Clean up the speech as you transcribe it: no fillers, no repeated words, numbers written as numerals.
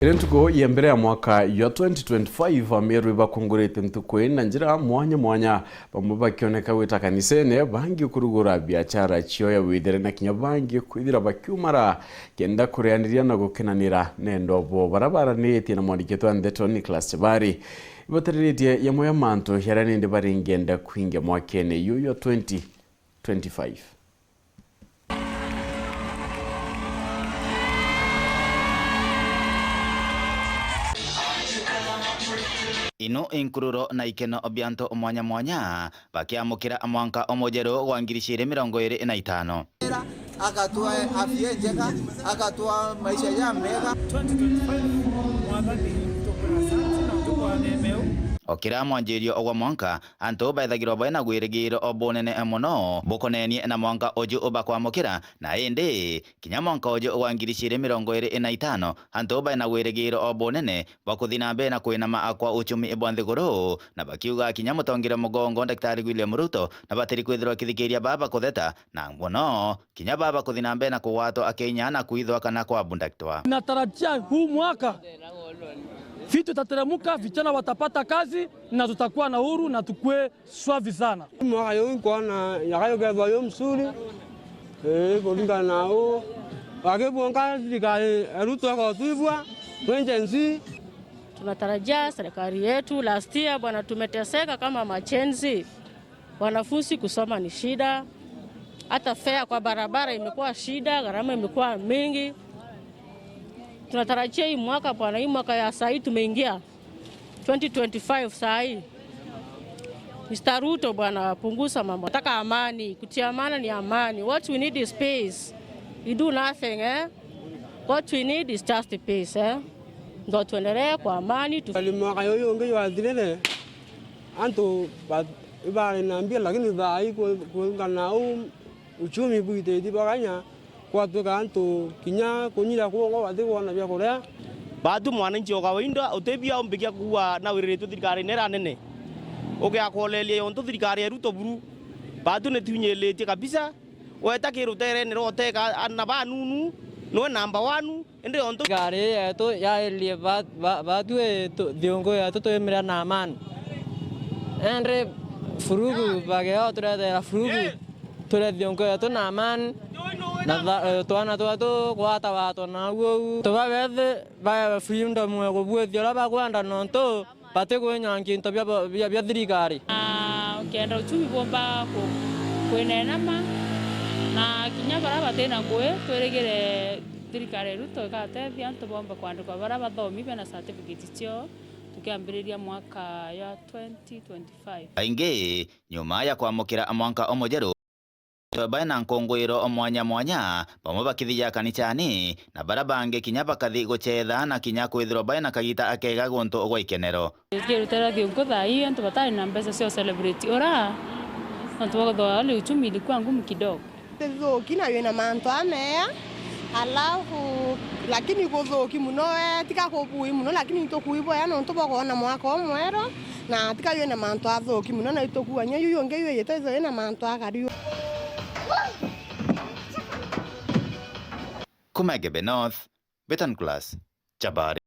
Irentuko yembere ya mwaka ya 2025 ameru bakungurite mtukwe na njira mwanya bamwe bakioneka wita kanisene bangi kurugura biachara chiyo ya widere na kinya bangi kwithira bakiumara kenda kureaniria na gukinanira nendo bo barabara neti na mwandiketo Ndeto Nicholas Chebari ibateritie ya moya manto yaraninde baringenda kuingia mwakene yuyo 2025. Ino inkururo na ikeno obianto mwanya bakiamukira mwanka omojero wa 2025 akatua afya njega akatua maisha ya mega 2025 mwaka ni tokora sana na tukwa nemeu okira mwanjirio ogwa mwanka anto baithagirwo baina gwirigiro obonene muno bukonenie na mwanka oju obakwamukira na indi kinya mwanka oju wa 2025 anto baina gwirigiro obonene bakuthina mbe na kwinama akwa uchumi ibwanthiguru na bakiuga kinya mutongira mugongo Daktari William Ruto na batiri kwithirwa kithikiria baba kutheta na muno kinya baba kuthina mbe na kuwato akenya na kuithwa kana kwa bundaktwa. Natarajia huu mwaka vitu tateremuka, vijana watapata kazi na tutakuwa na huru na tukue swavi sana. Mwaka yungu kwa na yakayo geva yu msuri kulinga nao wakibuonga zikari Ruto wako tuivwa wenjenzi. Tunatarajia serikali yetu, last year bwana tumeteseka kama machenzi, wanafunzi kusoma ni shida, hata fare kwa barabara imekuwa shida, gharama imekuwa mingi. Tunatarajia hii mwaka bwana, hii mwaka ya saa hii tumeingia 2025 saa hii. Mr. Ruto bwana, punguza mambo. Nataka amani, kutia amani ni amani. What we need is peace. You do nothing What we need is just peace Ndio tuendelee kwa amani. Mwaka yoyo ngeyo adilele anto ibari naambia lakini dai kulinga nao uchumi buite di baganya kwa toka anto kinya kunyira kuongo wathigo na bya kuria batu mwananchi wa kawaida utebia ombikia kuwa na wiretu thirikari nera nene ugia kolelia yonto thirikari Ruto buru batu ne tunyeletie kabisa weta kirutere ne roteka anaba nunu no number 1 ende yonto gari to ya elie batu diongo ya to emira na man endre furugu bageo tura furugu tura diongo ya to na man na toana to kwata wato na wo to babethe ba freedom go buethio la bakwanda nonto pate go nyangi to bya thirikari Ukienda uchumi bomba kwenenama na kinya bara batena kwe tweregere thirikari Ruto ikateithia antu bomba kwandikwa bara bathomi bena certificate cio tukiambiriria mwaka ya 2025. Aingi nyuma ya kwamukira mwanka omojeru baina nkongwiro mwanya bamwe bakithia kanichani na barabange kinya bakathi guchetha na kinya kwithirwo baina kagita akega gonto ogwa ikenero Kirutera thiongo thai antu batari na mbeca cio celebrate ora antu bagothwa le uchumi ilikuwa ngumu kidogo. Thoki na wena manto amea alafu lakini guthoki muno tika kubui muno lakini itokuibo ya no tubogona mwaka omwero na tika wena manto athoki muno na itokuwa nya yuyo ngeyo yetezo wena manto akario Kumegebe North, Betan Class, Chebari.